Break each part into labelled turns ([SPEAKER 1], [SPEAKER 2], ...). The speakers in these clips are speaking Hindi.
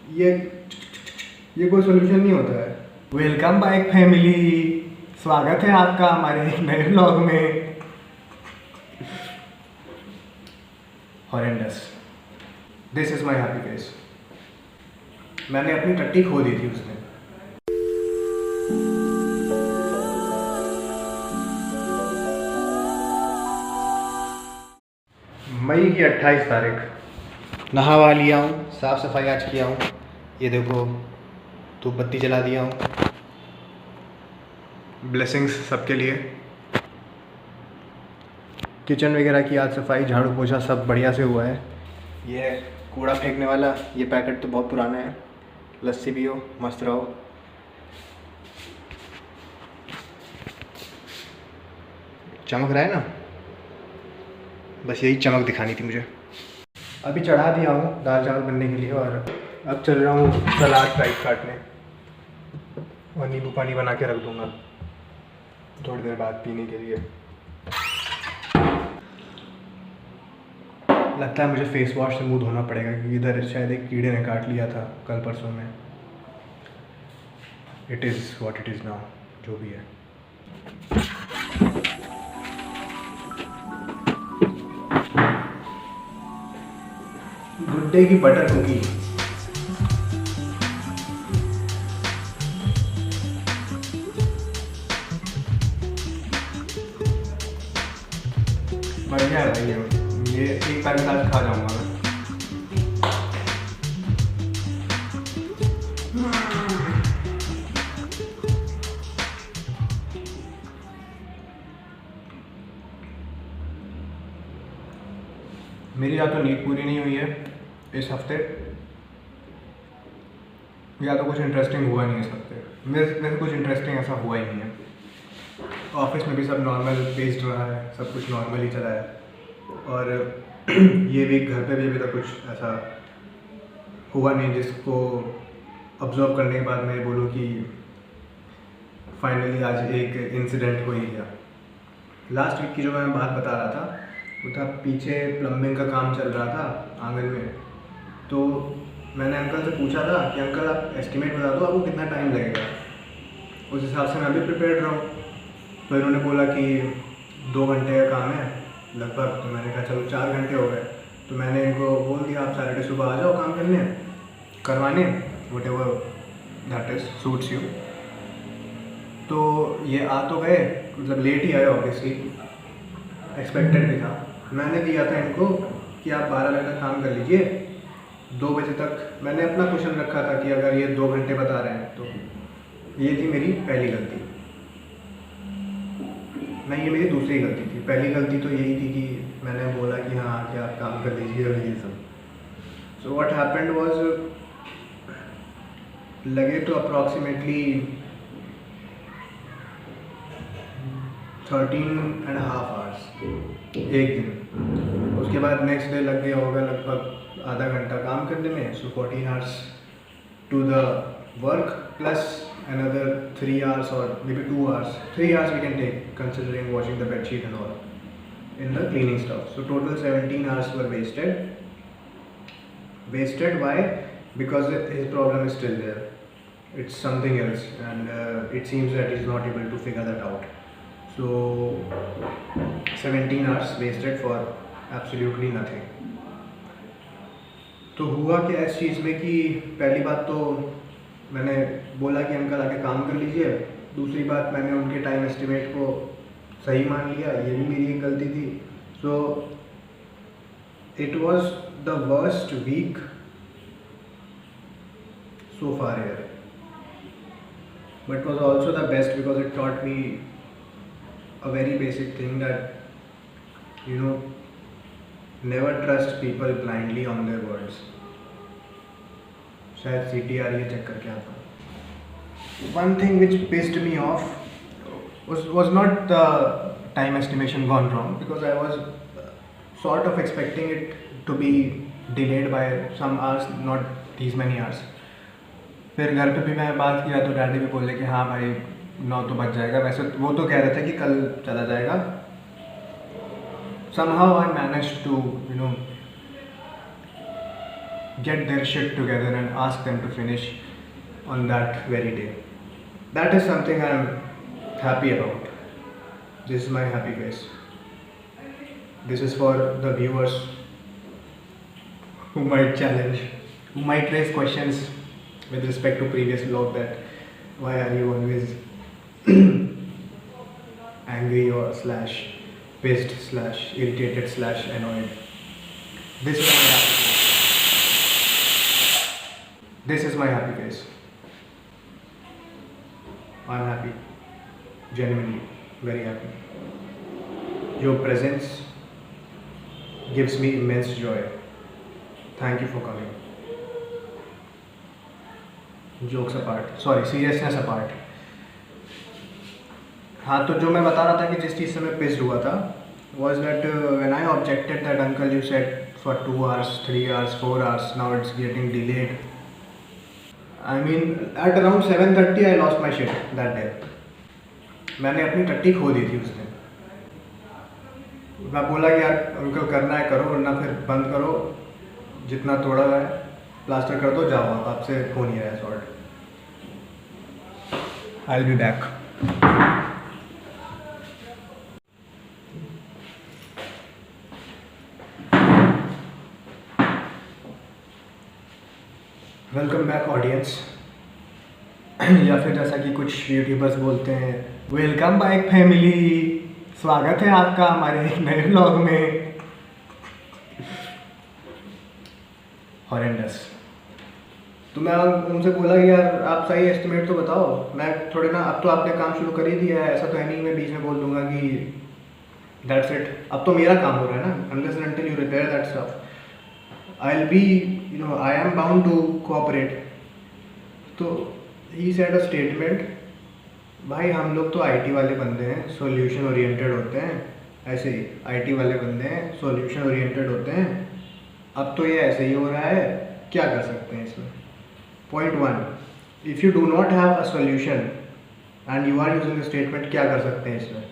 [SPEAKER 1] ये ये कोई सोल्यूशन नहीं होता है। वेलकम बैक फैमिली, स्वागत है आपका हमारे एक नए व्लॉग में। Horrendous, this is my happy face. मैंने अपनी टट्टी खो दी थी उसने। मई की 28 तारीख, नहावा लिया हूँ, साफ़ सफाई आज किया हूँ। ये देखो धूप बत्ती जला दिया हूँ। ब्लेसिंग्स सबके लिए। किचन वगैरह की आज सफाई, झाड़ू पोछा सब बढ़िया से हुआ है। ये है कूड़ा फेंकने वाला, ये पैकेट तो बहुत पुराना है। लस्सी पियो, मस्त रहो। चमक रहा है ना, बस यही चमक दिखानी थी मुझे। अभी चढ़ा दिया हूँ दाल चावल बनने के लिए, और अब चल रहा हूँ सलाद टाइप काटने, और नींबू पानी बना के रख दूँगा थोड़ी देर बाद पीने के लिए। लगता है मुझे फेस वॉश से मुंह धोना पड़ेगा, क्योंकि इधर शायद एक कीड़े ने काट लिया था कल परसों में। It is what it is now, जो भी है। गुड डे की बटर कुकी। बढ़िया है भाई, ये एक पैकेट साथ खा जाऊंगा मैं। मेरी या तो नींद पूरी नहीं हुई है इस हफ्ते, या तो कुछ इंटरेस्टिंग हुआ नहीं इस हफ्ते। मेरे कुछ इंटरेस्टिंग ऐसा हुआ ही नहीं है। ऑफिस में भी सब नॉर्मल बेस्ड रहा है, सब कुछ नॉर्मल ही चला है। और ये भी घर पे भी अभी तक कुछ ऐसा हुआ नहीं जिसको ऑब्जर्व करने के बाद मैं बोलूँ कि फाइनली आज एक इंसिडेंट हो ही गया। लास्ट वीक की जो मैं बात बता रहा था, वो था पीछे प्लम्बिंग का काम चल रहा था आंगन में। तो मैंने अंकल से पूछा था कि अंकल आप एस्टिमेट बता दो आपको कितना टाइम लगेगा, उस हिसाब से मैं भी प्रिपेयर्ड रहा हूँ। तो इन्होंने बोला कि 2 घंटे का काम है लगभग। तो मैंने कहा चलो 4 घंटे हो गए। तो मैंने इनको बोल दिया आप सैटरडे सुबह आ जाओ काम करवाने, what ever that is suits you. तो ये आ तो गए, मतलब लेट ही आए ऑब्वियसली, एक्सपेक्टेड भी था। मैंने दिया था इनको कि आप 12 बजे तक काम कर लीजिए, 2 बजे तक मैंने अपना क्वेश्चन रखा था कि अगर ये 2 घंटे बता रहे हैं तो। ये थी मेरी पहली गलती। नहीं, ये मेरी दूसरी गलती थी। पहली गलती तो यही थी कि मैंने बोला कि हाँ कि आप काम कर लीजिए और ये सब। सो व्हाट हैपेंड वाज, लगे तो अप्रॉक्सीमेटली 13.5 आवर्स एक दिन। उसके बाद नेक्स्ट डे लग गया होगा लगभग आधा घंटा काम करने में। So 14 hours to the work plus another 3 hours or maybe 2 hours. 3 hours we can take considering washing the bed sheet and all in the cleaning stuff. So total 17 hours were wasted. Wasted why? Because his problem is still there. It's something else, and it seems that he's not able to figure that out. So 17 hours wasted for absolutely nothing. तो हुआ क्या इस चीज़ में कि पहली बात तो मैंने बोला कि अंकल आके काम कर लीजिए। दूसरी बात, मैंने उनके टाइम एस्टिमेट को सही मान लिया, ये भी मेरी एक गलती थी। So it was the worst week so far here, but was also the best because it taught me a very basic thing that you know, never trust people blindly on their words. शायद सीटी आ रही है, चेक करके आता हूँ। One thing which pissed me off was not the time estimation gone wrong, because I was sort of expecting it to be delayed by some hours, not these many hours. फिर घर पे भी मैं बात किया तो डैडी भी बोले कि हाँ भाई 9 तो बज जाएगा। वैसे वो तो कह रहे थे कि कल चला जाएगा। somehow I managed to get their shit together and ask them to finish on that very day. That is something I'm happy about. This is my happy face. This is for the viewers who might challenge, who might raise questions with respect to previous vlog, that why are you always angry or slash pissed slash irritated slash annoyed. This is my happy face. This is my happy face. I'm happy, genuinely very happy. Your presence gives me immense joy. Thank you for coming. Jokes apart, sorry, seriousness apart. हाँ, तो जो मैं बता रहा था कि जिस चीज़ से मैं पिस्ड हुआ था was that when I objected that uncle you said for 2 hours, 3 hours, 4 hours, now it's getting delayed. I mean at around 7:30 I lost my shit that day. मैंने अपनी टट्टी खो दी थी उस दिन. मैं बोला कि यार अंकल करना है करो, वरना फिर बंद करो, जितना तोड़ा है प्लास्टर कर दो, जाओ आप, आपसे हो नहीं रहा है sort. I'll be back. Welcome back audience, या फिर जैसा कि कुछ यूट्यूबर्स बोलते हैं, वेलकम बैक फैमिली. स्वागत है आपका हमारे नए व्लॉग में. हॉरेंडस. तो मैं उनसे बोला कि यार आप सही एस्टिमेट तो बताओ, मैं थोड़े ना, अब तो आपने काम शुरू कर ही दिया है, ऐसा तो है नहीं मैं बीच में बोल दूंगा कि दैट्स इट, अब तो मेरा काम हो रहा है ना. Unless and until you repair that stuff I'll be, I am bound to cooperate. तो he said a statement, भाई हम लोग तो आईटी वाले बंदे हैं, सॉल्यूशन ओरिएंटेड होते हैं. ऐसे ही आईटी वाले बंदे हैं, सॉल्यूशन ओरिएंटेड होते हैं. अब तो ये ऐसे ही हो रहा है, क्या कर सकते हैं इसमें. Point 1, if you do not have a solution and you are using the statement, क्या कर सकते हैं इसमें.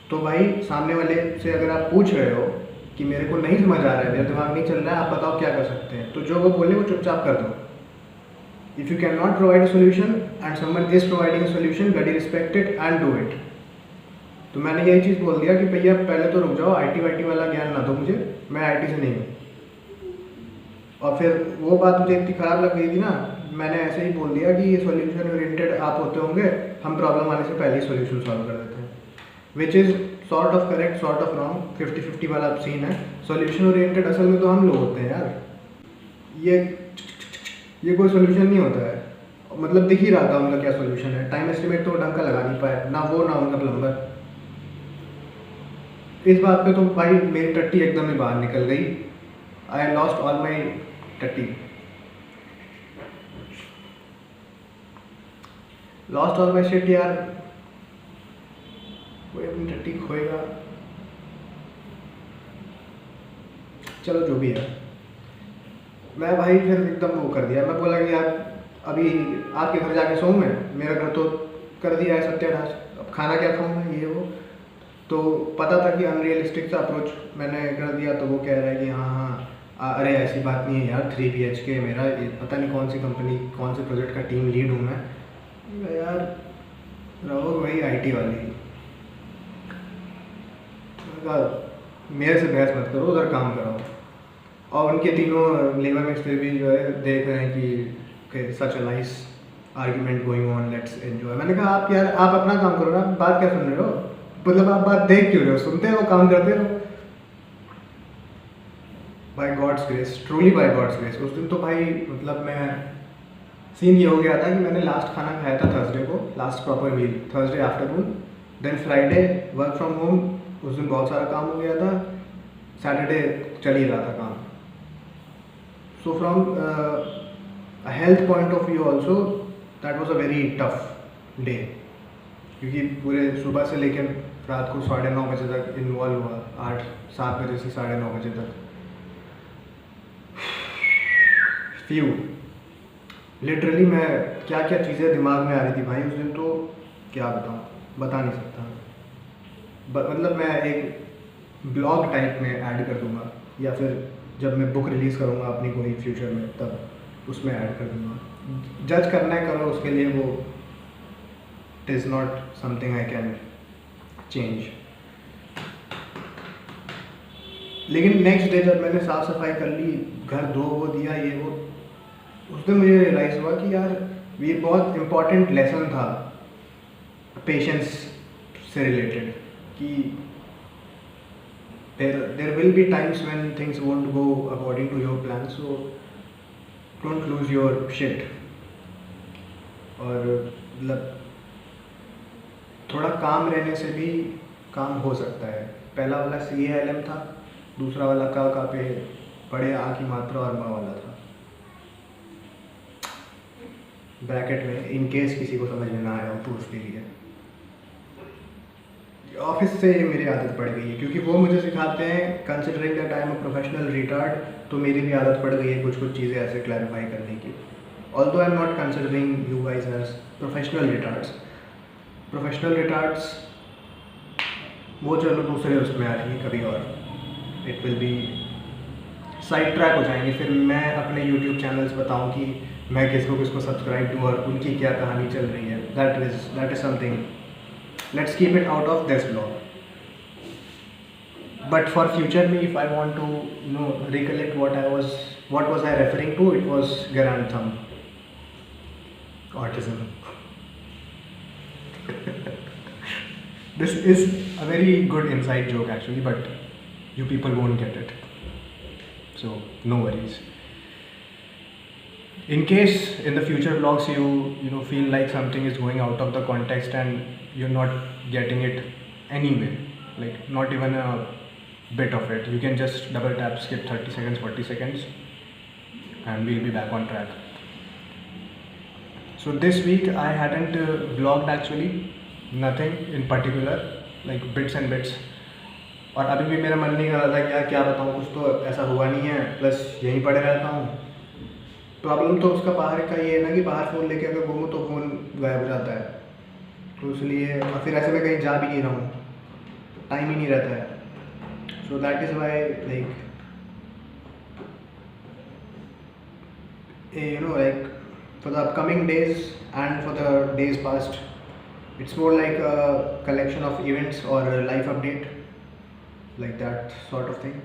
[SPEAKER 1] तो भाई सामने वाले से अगर आप पूछ रहे हो कि मेरे को नहीं समझ आ रहा है, मेरा दिमाग नहीं चल रहा है, आप बताओ क्या कर सकते हैं, तो जो वो बोले वो चुपचाप कर दो. If you can not provide a solution and someone is providing a solution, bloody respect it and do it. तो मैंने यही चीज़ बोल दिया कि भैया पहले तो रुक जाओ, आईटी वाईटी वाला ज्ञान ना दो मुझे, मैं आईटी से नहीं हूँ. और फिर वो बात मुझे इतनी ख़राब लग गई थी ना, मैंने ऐसे ही बोल दिया कि ये सोल्यूशन ओरिएंटेड आप होते होंगे, हम प्रॉब्लम आने से पहले ही सोल्यूशन सॉल्व कर देते हैं. Which is sort of correct, sort of wrong, 50-50 वाला सीन है. सॉल्यूशन ओरिएंटेड असल में तो हम लोग होते हैं यार. ये कोई सोल्यूशन नहीं होता है. मतलब दिख ही रहा था उनका क्या सोल्यूशन है. टाइम एस्टिमेट तो ढंग का लगा नहीं पाए, ना वो ना उनका प्लम्बर. इस बात पे तो भाई मेरी टट्टी एकदम ही बाहर निकल गई. आई लॉस्ट ऑल माई टट्टी, लॉस्ट ऑल माई शिट यार. कोई अपनी टट्टी खोएगा, चलो जो भी है. मैं भाई फिर एकदम वो कर दिया, मैं बोला कि यार अभी आपके घर जाके सोऊं मैं, मेरा घर तो कर दिया है सत्यानाश, अब खाना क्या खाऊं मैं, ये वो. तो पता था कि अनरियलिस्टिक सा अप्रोच मैंने कर दिया. तो वो कह रहा है कि हाँ अरे ऐसी बात नहीं है यार, 3 BHK मेरा, पता नहीं कौन सी कंपनी कौन से प्रोजेक्ट का टीम लीड हूँ मैं. यार रहो वही आईटी वाली, मेरे से बहस मत करो, उधर काम करो. और उनके तीनों लेबर मिस्त्री भी जो है देख रहे हैं कि such a nice argument going on, let's enjoy. मैंने कहा आप यार आप अपना काम करो ना, बात क्या सुन रहे हो, मतलब आप बात देख क्यों रहे हो, सुनते हो काम करते रहो. By God's grace, truly by God's grace. उस दिन तो भाई मतलब मैं सीन ये हो गया था कि मैंने लास्ट खाना खाया था थर्सडे को, last proper meal Thursday afternoon. Then Friday work from home, उस दिन बहुत सारा काम हो गया था. सैटरडे चल ही रहा था काम. So from a health point of view also that was a very tough day, क्योंकि पूरे सुबह से लेकर रात को 9:30 बजे तक इन्वॉल्व हुआ, 8-7 बजे से 9:30 बजे तक. फ्यू लिटरली मैं क्या क्या चीज़ें दिमाग में आ रही थी भाई उस दिन, तो क्या बताऊँ, बता नहीं सकता. मतलब मैं एक ब्लॉग टाइप में ऐड कर दूंगा, या फिर जब मैं बुक रिलीज़ करूँगा अपनी कोई फ्यूचर में, तब उसमें ऐड कर दूँगा। जज करना है करो, उसके लिए वो it is not something I can change. लेकिन नेक्स्ट डे जब मैंने साफ़ सफाई कर ली, घर धो वो दिया ये वो, उस दिन मुझे रियलाइज़ हुआ कि यार ये बहुत इम्पॉर्टेंट लेसन था पेशेंस से रिलेटेड, कि there will be times when things won't go according to your plan, so don't lose your shit। और मतलब थोड़ा काम रहने से भी काम हो सकता है। पहला वाला CALM था, दूसरा वाला का पे बड़े आ की मात्रा और माँ वाला था, ब्रैकेट में, इन केस किसी को समझ में ना आया हो तो उसके लिए। ऑफिस से मेरी आदत पड़ गई है, क्योंकि वो मुझे सिखाते हैं considering that I am a professional retard, तो मेरी भी आदत पड़ गई है कुछ कुछ चीज़ें ऐसे क्लैरिफाई करने की। Although I am not considering you guys as professional retards. Professional retards वो चलो दूसरे उसमें आ जाएंगे कभी, और it will be side track हो जाएंगे। फिर मैं अपने यूट्यूब चैनल्स बताऊँ कि मैं किसको सब्सक्राइब दूँ और उनकी क्या कहानी चल रही है। That is something, let's keep it out of this vlog, but for future me, if I want to recollect what was I referring to, it was Garantham autism. This is a very good inside joke actually, but you people won't get it, so no worries. In case in the future vlogs you feel like something is going out of the context and you're not getting it anyway, like not even a bit of it, you can just double tap skip 30 seconds 40 seconds and we'll be back on track. So this week I hadn't vlogged actually, nothing in particular, like bits and bits, और अभी भी मेरा मन नहीं कर रहा था कि यार क्या बताऊँ, कुछ तो ऐसा हुआ नहीं है, प्लस यहीं पड़े रहता हूँ। प्रॉब्लम तो उसका बाहर का ये है ना कि बाहर फ़ोन लेके अगर घूमूँ तो फ़ोन गायब हो जाता है, तो इसलिए, और फिर ऐसे में कहीं जा भी नहीं रहा हूँ, टाइम ही नहीं रहता है। So that is why like like for the upcoming days and for the days past, it's more like a collection of events or a life update, like that sort of thing.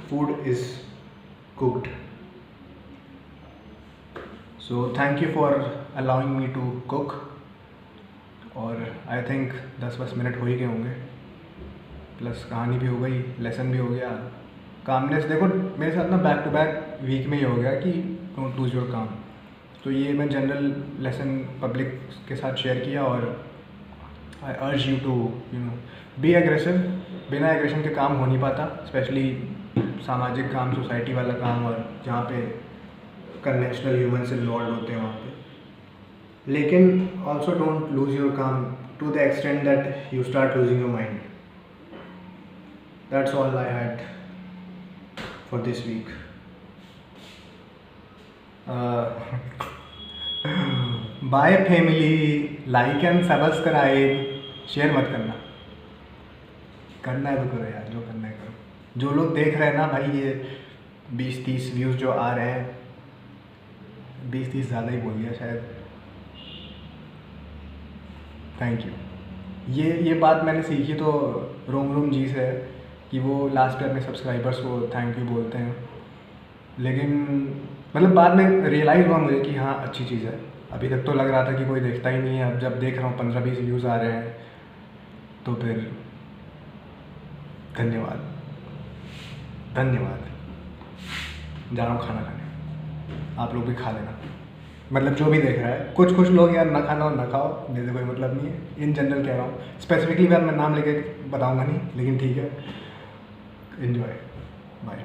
[SPEAKER 1] Food is cooked, so thank you for allowing me to cook। और आई थिंक 10-20 मिनट हो ही गए होंगे, प्लस कहानी भी हो गई, लेसन भी हो गया, कामनेस। देखो मेरे साथ ना बैक टू बैक वीक में ही हो गया कि डोंट लूज योर काम, तो ये मैं जनरल लेसन पब्लिक के साथ शेयर किया। और I urge you to be aggressive. बिना एग्रेशन के काम हो नहीं पाता, स्पेशली सामाजिक काम, सोसाइटी वाला काम, और जहाँ पे कन्वेंशनल ह्यूमन्स इन्वॉल्व होते हैं वहाँ पे। लेकिन ऑल्सो डोंट लूज योर काम to the extent that you start losing your mind. That's all I had for this week. Bye family, like and subscribe, share मत करना है तो करो यार, जो करना है करो। जो लोग देख रहे हैं ना भाई, ये 20-30 व्यूज़ जो आ रहे हैं, 20-30 ज़्यादा ही बोल दिया शायद, थैंक यू। ये बात मैंने सीखी तो रोम जी से, कि वो लास्ट पे अपने सब्सक्राइबर्स को थैंक यू बोलते हैं। लेकिन मतलब बाद में रियलाइज़ हुआ मुझे कि हाँ अच्छी चीज़ है। अभी तक तो लग रहा था कि कोई देखता ही नहीं है, अब जब देख रहा हूँ 15-20 व्यूज़ आ रहे हैं तो फिर धन्यवाद। जा रहा हूँ खाना खाने, आप लोग भी खा लेना, मतलब जो भी देख रहा है। कुछ लोग यार ना खाना और ना खाओ, मेरे कोई मतलब नहीं है, इन जनरल कह रहा हूँ। स्पेसिफिकली मैं नाम लेके बताऊँगा नहीं, लेकिन ठीक है, एंजॉय, बाय।